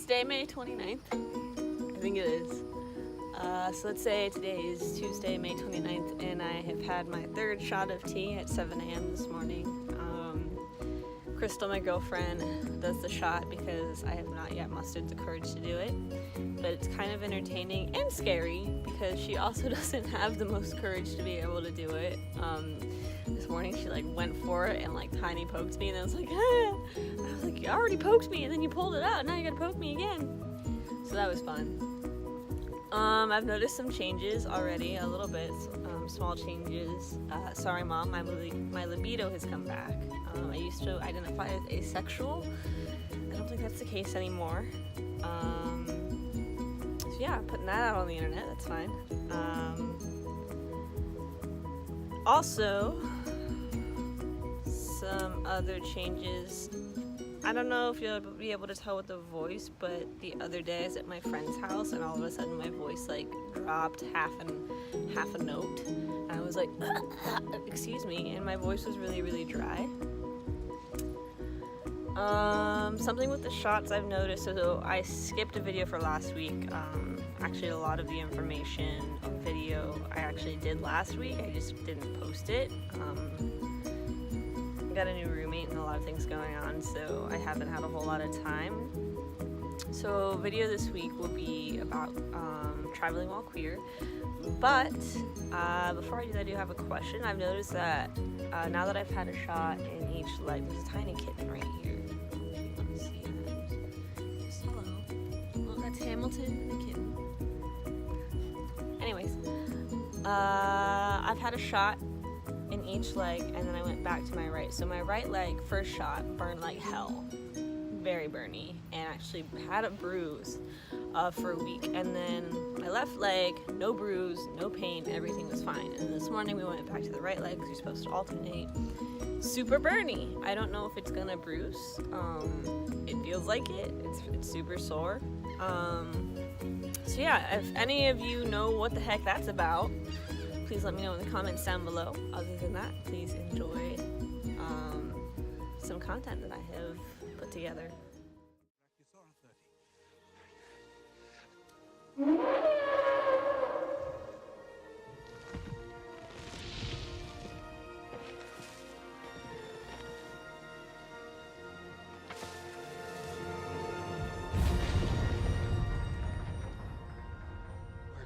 today May 29th? I think it is. So let's say today is Tuesday, May 29th, and I have had my third shot of tea at 7 a.m. this morning. Crystal, my girlfriend, does the shot because I have not yet mustered the courage to do it. But it's kind of entertaining and scary because she also doesn't have the most courage to be able to do it. This morning she like went for it and like tiny poked me, and I was like, ah! I was like, you already poked me and then you pulled it out, now you gotta poke me again. So that was fun. I've noticed some changes already, a little bit, small changes. Sorry mom, my libido has come back. I used to identify as asexual. I don't think that's the case anymore. So yeah, putting that out on the internet, that's fine. Also, some other changes. I don't know if you'll be able to tell with the voice, but the other day I was at my friend's house and all of a sudden my voice like dropped half a note. And I was like, excuse me, and my voice was really, really dry. Something with the shots I've noticed, so I skipped a video for last week. Actually, a lot of the information on video I actually did last week, I just didn't post it. I got a new roommate and a lot of things going on, so I haven't had a whole lot of time. So video this week will be about traveling while queer. But before I do that, I do have a question. I've noticed that now that I've had a shot in each leg, there's a tiny kitten right here. If you want to see that. Just hello. Well, that's Hamilton and the kitten. Anyways, I've had a shot in each leg, and then I went back to my right. So my right leg, first shot, burned like hell. Very burny, and actually had a bruise for a week. And then my left leg, no bruise, no pain, everything was fine. And this morning we went back to the right leg because you're supposed to alternate. Super burny. I don't know if it's gonna bruise. It feels like it. It's super sore. So yeah, if any of you know what the heck that's about, please let me know in the comments down below. Other than that, please enjoy some content that I have put together. We're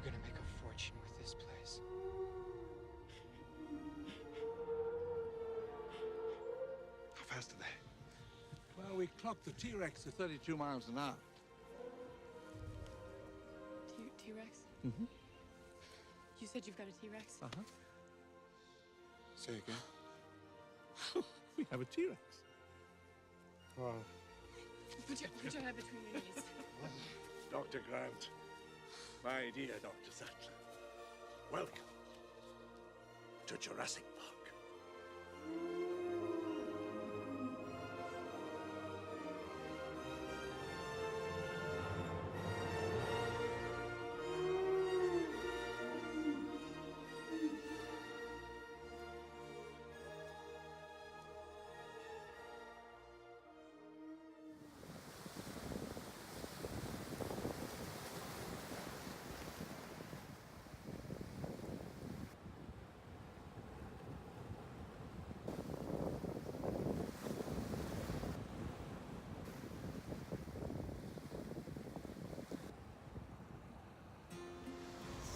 gonna make a fortune with this place. How fast are they? Well, we clocked the T-Rex at 32 miles an hour. T-Rex? Mm-hmm. You said you've got a T-Rex? Uh-huh. Say again. We have a T-Rex. Wow. Put your head between your knees. Dr. Grant, my dear Dr. Sattler, welcome to Jurassic Park.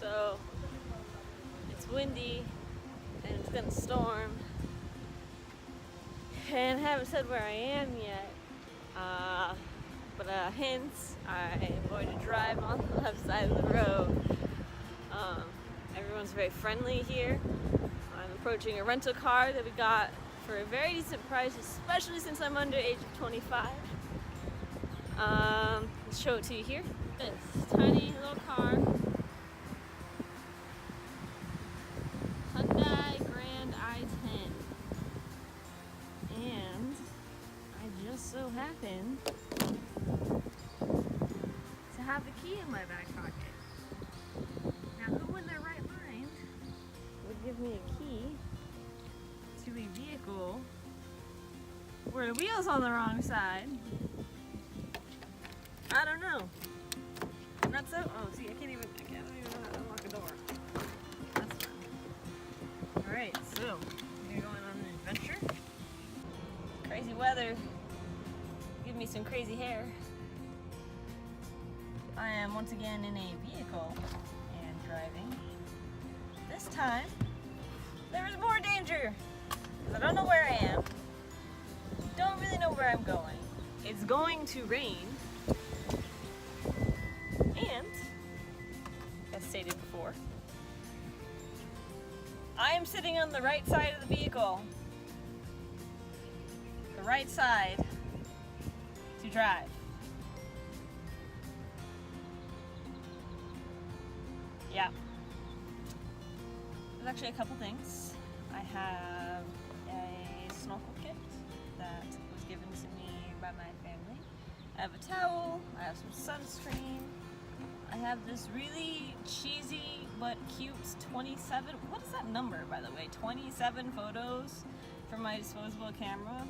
So it's windy and it's gonna storm, and I haven't said where I am yet, but hence I am going to drive on the left side of the road. Everyone's very friendly here. I'm approaching a rental car that we got for a very decent price, especially since I'm under age of 25. Let's show it to you here. This tiny little car. So happen to have the key in my back pocket. Now, who in their right mind would give me a key to a vehicle where the wheel's on the wrong side? I don't know. So, oh, see, I don't even know how to unlock a door. That's fun. Alright, so, we're going on an adventure. Crazy weather. Give me some crazy hair. I am once again in a vehicle and driving. This time, there is more danger. I don't know where I am. Don't really know where I'm going. It's going to rain. And, as stated before, I am sitting on the right side of the vehicle. The right side to drive. Yeah. There's actually a couple things. I have a snorkel kit that was given to me by my family. I have a towel, I have some sunscreen. I have this really cheesy but cute 27, what is that number by the way? 27 photos for my disposable camera.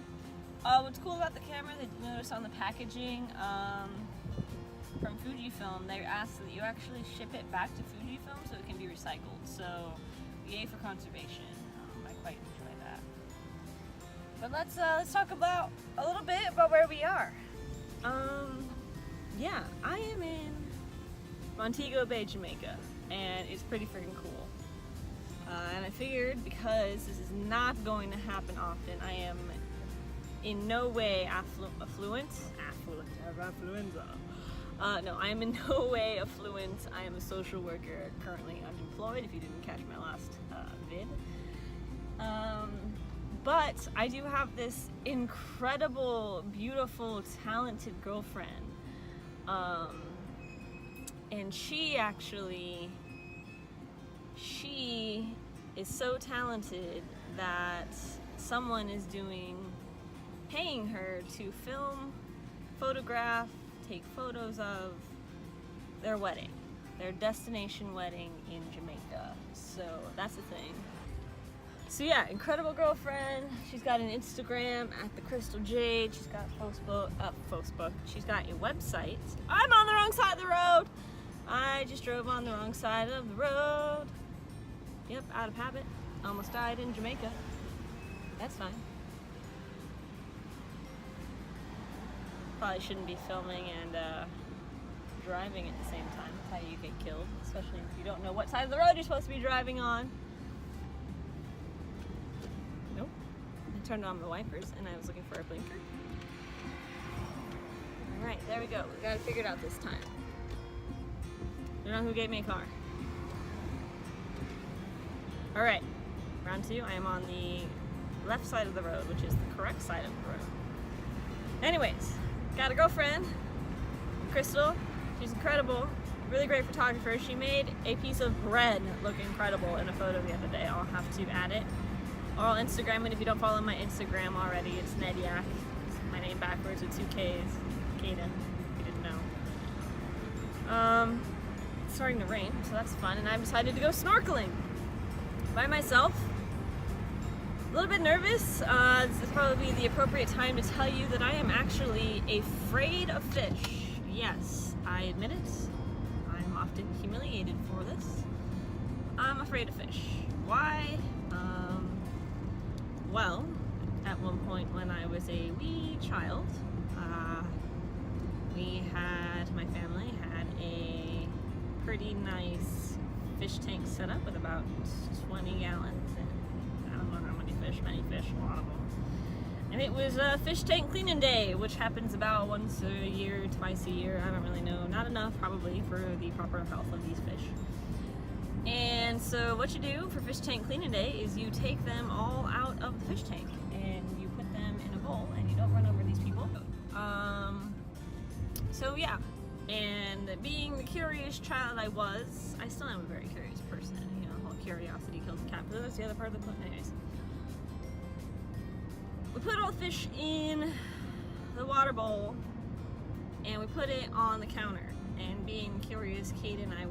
What's cool about the camera, that you notice on the packaging from Fujifilm, they asked that you actually ship it back to Fujifilm so it can be recycled. So, yay for conservation. I quite enjoy that. But let's talk about a little bit about where we are. Yeah, I am in Montego Bay, Jamaica, and it's pretty freaking cool. And I figured because this is not going to happen often, I am in no way affluent. No, I am in no way affluent. I am a social worker, currently unemployed, if you didn't catch my last vid. But I do have this incredible, beautiful, talented girlfriend. And she is so talented that someone is paying her to film, photograph, take photos of their wedding, their destination wedding in Jamaica. So that's the thing. So yeah, incredible girlfriend. She's got an Instagram at the Crystal Jade. She's got Facebook. She's got a website. I'm on the wrong side of the road. I just drove on the wrong side of the road. Yep, out of habit. Almost died in Jamaica. That's fine. Probably shouldn't be filming and driving at the same time. That's how you get killed, especially if you don't know what side of the road you're supposed to be driving on. Nope. I turned on the wipers and I was looking for a blinker. Alright, there we go. We got it figured out this time. I don't know who gave me a car. Alright, round two. I am on the left side of the road, which is the correct side of the road. Anyways, got a girlfriend, Crystal. She's incredible, really great photographer. She made a piece of bread look incredible in a photo the other day. I'll have to add it. Or I'll Instagram it if you don't follow my Instagram already. It's Nediak. It's my name backwards with 2 Ks. Kaden, if you didn't know. It's starting to rain, so that's fun. And I've decided to go snorkeling by myself. A little bit nervous. This is probably the appropriate time to tell you that I am actually afraid of fish. Yes, I admit it. I'm often humiliated for this. I'm afraid of fish. Why? Well, at one point when I was a wee child, my family had a pretty nice fish tank set up with about 20 gallons and I don't know how many fish, a lot of them. And it was a fish tank cleaning day, which happens about once a year, twice a year, I don't really know. Not enough probably for the proper health of these fish. And so what you do for fish tank cleaning day is you take them all out of the fish tank and you put them in a bowl and you don't run over these people. So yeah, and being the curious child I was, I still am a very curious person, you know, the whole curiosity kills the cat, but that's the other part of the book. Anyways, we put all the fish in the water bowl and we put it on the counter, and being curious Kaden I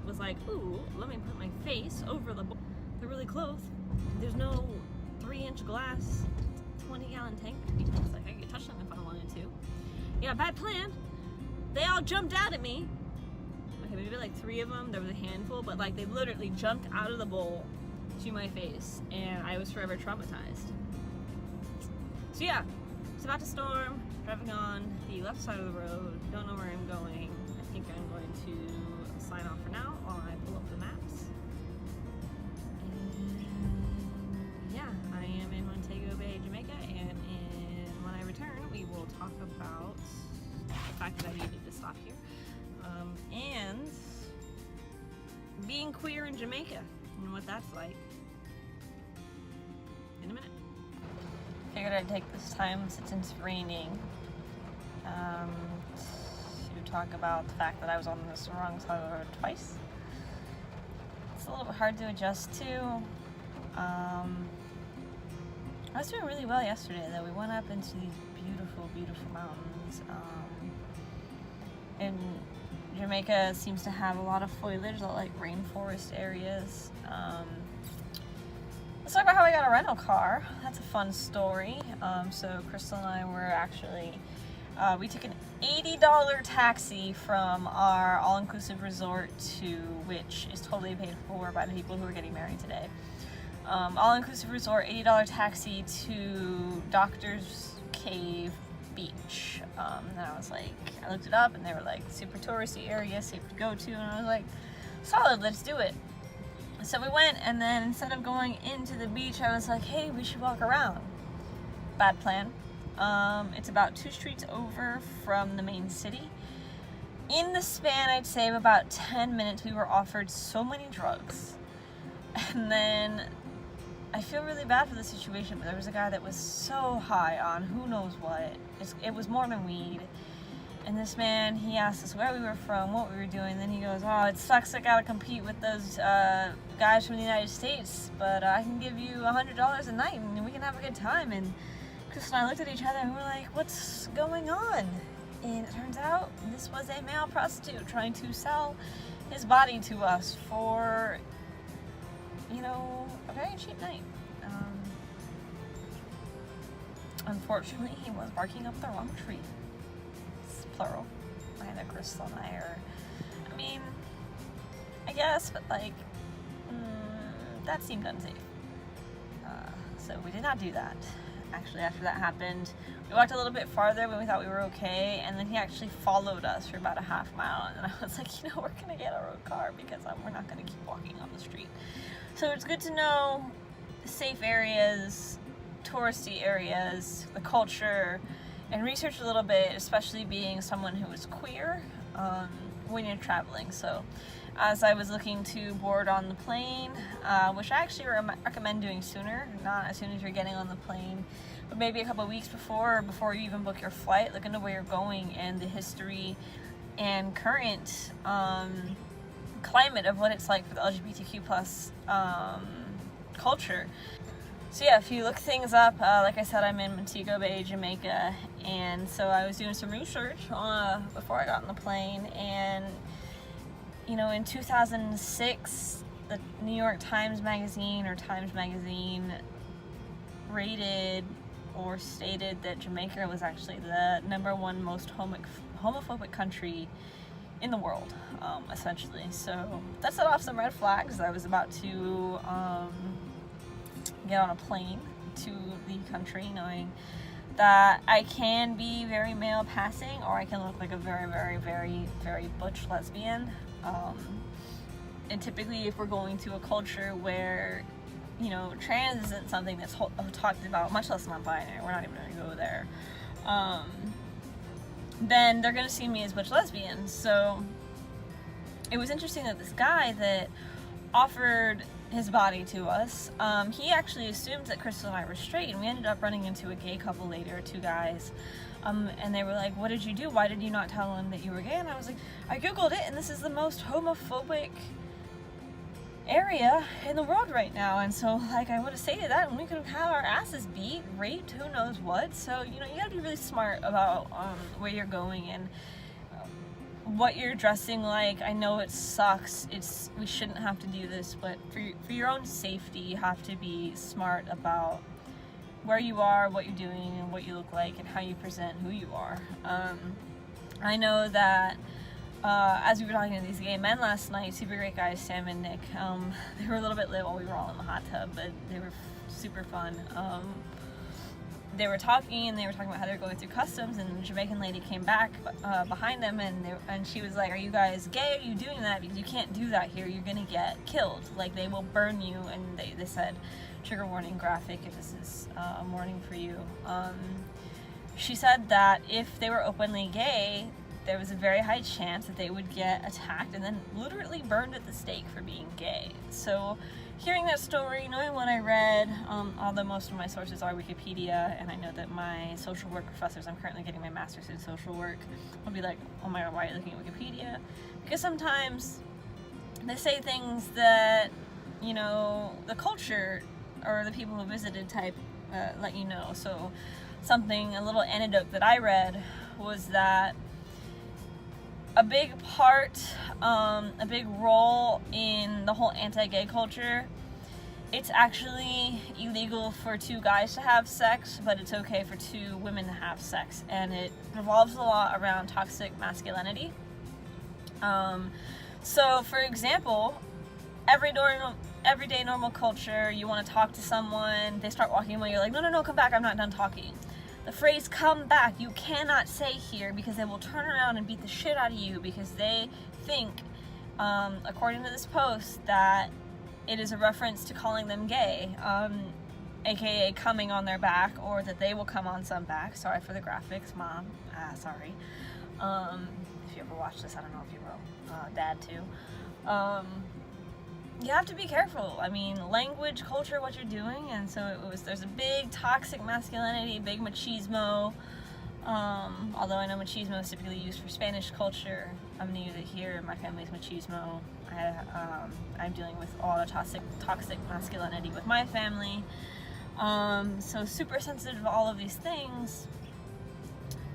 was like, ooh, let me put my face over the bowl. They're really close. There's no 3-inch glass 20-gallon tank. It's like I could touch them if I wanted to. Yeah, bad plan. they all jumped out at me. Okay, maybe like 3 of them. There was a handful, but like they literally jumped out of the bowl to my face, and I was forever traumatized. So yeah, it's about to storm. Driving on the left side of the road. Don't know where I'm going. I think I'm going to sign off for now while I pull up the maps. And yeah, I am in Montego Bay, Jamaica, and when I return, we will talk about the fact that I needed to stop here, and being queer in Jamaica and what that's like in a minute. Figured I'd take this time, since it's raining, to talk about the fact that I was on this wrong side of the road twice. It's a little bit hard to adjust to. I was doing really well yesterday, though. We went up into these beautiful, beautiful mountains. And Jamaica seems to have a lot of foliage, a lot like rainforest areas. Let's talk about how I got a rental car. That's a fun story. So Crystal and I were actually, we took an $80 taxi from our all-inclusive resort to, which is totally paid for by the people who are getting married today. All-inclusive resort, $80 taxi to Doctor's Cave Beach. And I was like, I looked it up and they were like super touristy area, safe to go to, and I was like, solid, let's do it. So we went, and then instead of going into the beach, I was like, hey, we should walk around. Bad plan. It's about 2 streets over from the main city. In the span, I'd say, of about 10 minutes, we were offered so many drugs. And then I feel really bad for the situation, but there was a guy that was so high on who knows what. It was more than weed. And this man, he asked us where we were from, what we were doing. Then he goes, oh, it sucks I gotta compete with those guys from the United States, but I can give you $100 a night and we can have a good time. And Chris and I looked at each other and we're like, what's going on? And it turns out this was a male prostitute trying to sell his body to us for, you know, a very cheap night. Unfortunately, he was barking up the wrong tree. It's plural. Neither Crystal and I are, I mean, I guess, but like, that seemed unsafe. So we did not do that. Actually, after that happened, we walked a little bit farther when we thought we were okay, and then he actually followed us for about a half mile, and I was like, you know, we're gonna get a road car because we're not gonna keep walking on the street. So it's good to know safe areas, touristy areas, the culture, and research a little bit, especially being someone who is queer, when you're traveling. So as I was looking to board on the plane, which I actually recommend doing sooner, not as soon as you're getting on the plane, but maybe a couple of weeks before you even book your flight, look into where you're going and the history and current climate of what it's like for the LGBTQ plus culture. So yeah, if you look things up, like I said, I'm in Montego Bay, Jamaica, and so I was doing some research before I got on the plane, and you know, in 2006, the New York Times Magazine or Times Magazine rated or stated that Jamaica was actually the #1 most homophobic country in the world, essentially. So that set off some red flags. I was about to get on a plane to the country knowing that I can be very male passing, or I can look like a very, very, very, very butch lesbian. And typically if we're going to a culture where, you know, trans isn't something that's talked about, much less non-binary, we're not even going to go there, then they're going to see me as butch lesbian. So it was interesting that this guy that offered his body to us, he actually assumed that Crystal and I were straight, and we ended up running into a gay couple later, 2 guys, and they were like, what did you do? Why did you not tell him that you were gay? And I was like, I googled it, and this is the most homophobic area in the world right now. And so like, I would have stated that, and we could have had our asses beat, raped, who knows what. So, you know, you gotta be really smart about where you're going and what you're dressing like. I know it sucks, we shouldn't have to do this, but for your own safety, you have to be smart about where you are, what you're doing, and what you look like, and how you present who you are. I know that as we were talking to these gay men last night, super great guys, Sam and Nick, they were a little bit lit while we were all in the hot tub, but they were super fun. They were talking about how they were going through customs, and the Jamaican lady came back behind them, and she was like, "Are you guys gay? Are you doing that? Because you can't do that here. You're gonna get killed. Like, they will burn you." And they said, "Trigger warning, graphic, if this is a warning for you." She said that if they were openly gay, there was a very high chance that they would get attacked and then literally burned at the stake for being gay. So hearing that story, knowing what I read, although most of my sources are Wikipedia, and I know that my social work professors, I'm currently getting my master's in social work, will be like, "Oh my god, why are you looking at Wikipedia?" Because sometimes they say things that, you know, the culture or the people who visited type let you know. So a little anecdote that I read was that a big role in the whole anti-gay culture, it's actually illegal for two guys to have sex, but it's okay for two women to have sex, and it revolves a lot around toxic masculinity. So for example, everyday normal culture, you want to talk to someone, they start walking away, you're like, no, come back, I'm not done talking. The phrase "come back" you cannot say here, because they will turn around and beat the shit out of you, because they think, according to this post, that it is a reference to calling them gay, aka coming on their back, or that they will come on some back. Sorry for the graphics, Mom. Sorry. If you ever watched this, I don't know if you will. Dad too. You have to be careful. I mean, language, culture, what you're doing, and so there's a big toxic masculinity, big machismo. Although I know machismo is typically used for Spanish culture, I'm gonna use it here. My family's machismo. I'm dealing with a lot of toxic masculinity with my family. So super sensitive to all of these things.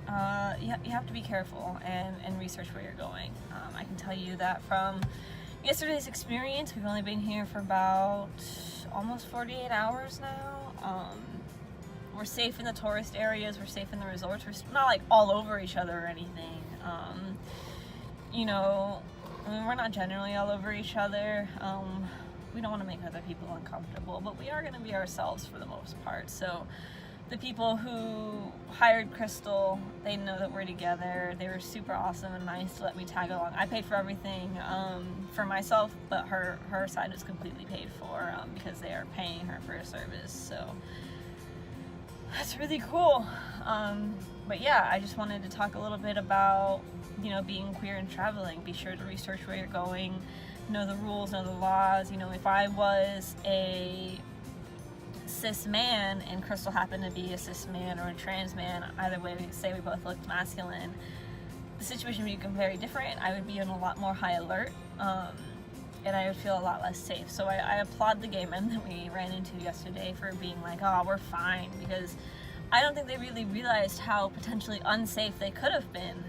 You have to be careful and research where you're going. I can tell you that from yesterday's experience, we've only been here for about almost 48 hours now. We're safe in the tourist areas, we're safe in the resorts, we're not like all over each other or anything. You know, I mean, we're not generally all over each other. We don't want to make other people uncomfortable, but we are going to be ourselves for the most part. So the people who hired Crystal, they know that we're together. They were super awesome and nice to let me tag along. I paid for everything for myself, but her side is completely paid for because they are paying her for a service. So that's really cool. But yeah, I just wanted to talk a little bit about, you know, being queer and traveling. Be sure to research where you're going, know the rules, know the laws. You know, if I was a cis man and Crystal happened to be a cis man or a trans man, either way, we say we both looked masculine, the situation would be very different. I would be on a lot more high alert, and I would feel a lot less safe. So I applaud the gay men that we ran into yesterday for being like, "Oh, we're fine," because I don't think they really realized how potentially unsafe they could have been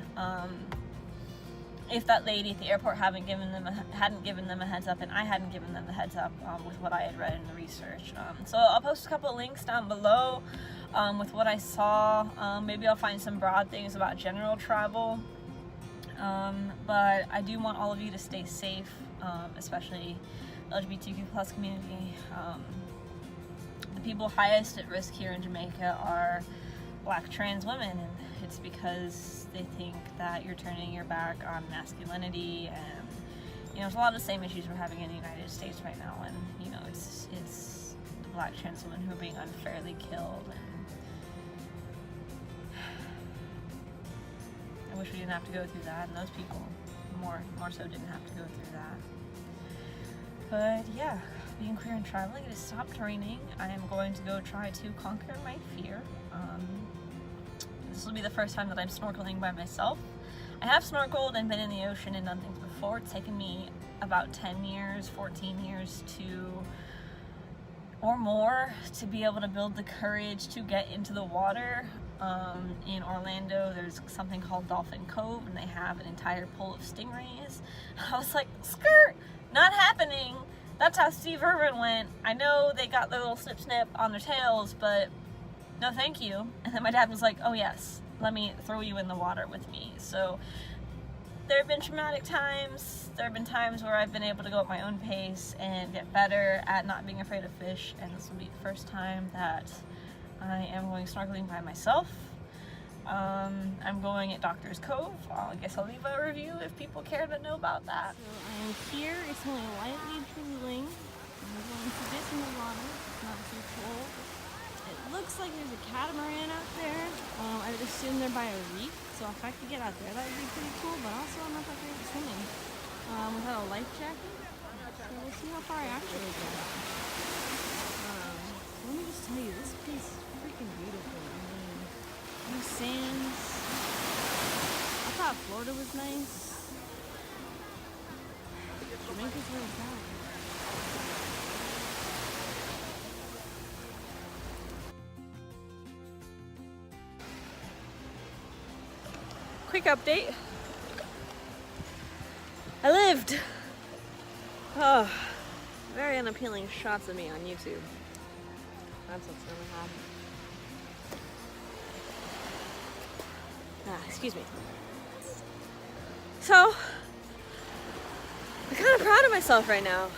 if that lady at the airport hadn't given them a heads up, and I hadn't given them the heads up with what I had read in the research. So I'll post a couple of links down below with what I saw. Maybe I'll find some broad things about general travel. But I do want all of you to stay safe, especially LGBTQ+ community. The people highest at risk here in Jamaica are Black trans women, and it's because they think that you're turning your back on masculinity, and you know, there's a lot of the same issues we're having in the United States right now, and you know, it's the Black trans women who are being unfairly killed, and I wish we didn't have to go through that, and those people more so didn't have to go through that. But yeah, being queer and traveling, it has stopped raining. I am going to go try to conquer my fear. This will be the first time that I'm snorkeling by myself. I have snorkeled and been in the ocean and done things before. It's taken me about 10 years, 14 years or more to be able to build the courage to get into the water. In Orlando, there's something called Dolphin Cove, and they have an entire pool of stingrays. I was like, skirt, not happening. That's how Steve Irwin went. I know they got their little snip on their tails, but no thank you. And then my dad was like, oh yes, let me throw you in the water with me. So there have been traumatic times, there have been times where I've been able to go at my own pace and get better at not being afraid of fish, and this will be the first time that I am going snorkeling by myself. I'm going at Doctor's Cove. I guess I'll leave a review if people care to know about that. So I am here, it's only lightly drizzling. I'm going to dip in the water, it's not too cold. It looks like there's a catamaran out there. I would assume they're by a reef, so if I could get out there that would be pretty cool, but also I'm not that great at swimming. Without a life jacket, so we'll see how far I actually get. Let me just tell you, this place is freaking beautiful. I mean, new sands. I thought Florida was nice. Jamaica's where it's at. Quick update. I lived. Oh, very unappealing shots of me on YouTube. That's what's gonna happen. Excuse me. So, I'm kind of proud of myself right now.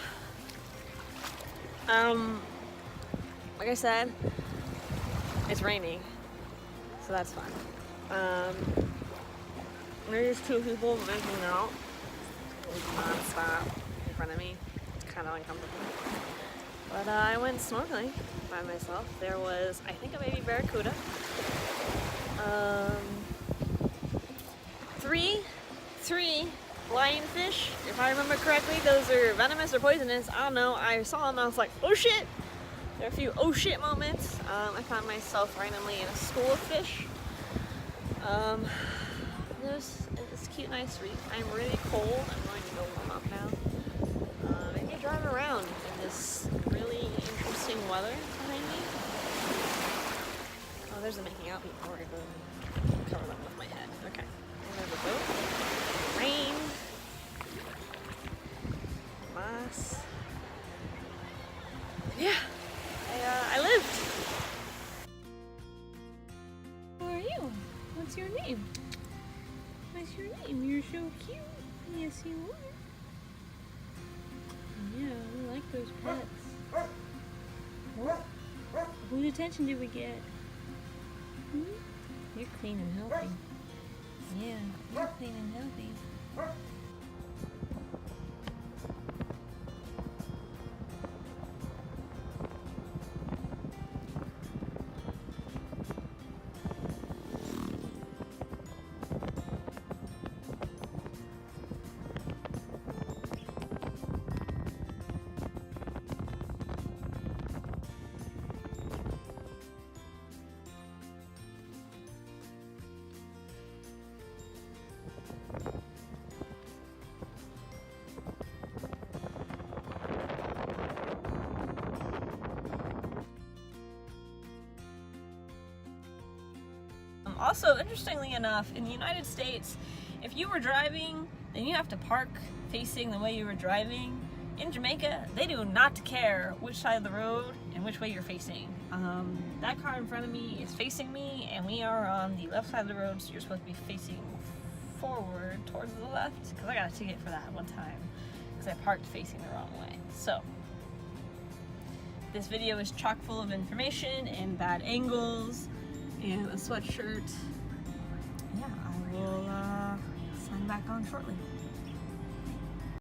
Like I said, it's raining, so that's fun. There's two people making out non-stop in front of me. It's kind of uncomfortable. But I went snorkeling by myself. There was, I think, a baby barracuda. Three lionfish. If I remember correctly, those are venomous or poisonous. I don't know. I saw them and I was like, oh shit! There are a few oh shit moments. I found myself randomly in a school of fish. There's this cute, nice reef. I'm really cold. I'm going to go warm up now. Maybe drive around in this really interesting weather behind me. Oh, there's a making out people. We're going to cover them with my head. Okay. And there's a boat. Rain. Moss. Yeah. I lived. Who are you? What's your name? What's your name? You're so cute. Yes, you are. Yeah, we like those pets. Oh. Whose attention did we get? Hmm? You're clean and healthy. Yeah, you're clean and healthy. Also, interestingly enough, in the United States, if you were driving, then you have to park facing the way you were driving. In Jamaica, they do not care which side of the road and which way you're facing. That car in front of me is facing me, and we are on the left side of the road, so you're supposed to be facing forward towards the left, because I got a ticket for that one time, because I parked facing the wrong way. So, this video is chock full of information and bad angles, and a sweatshirt. Yeah, I will sign back on shortly.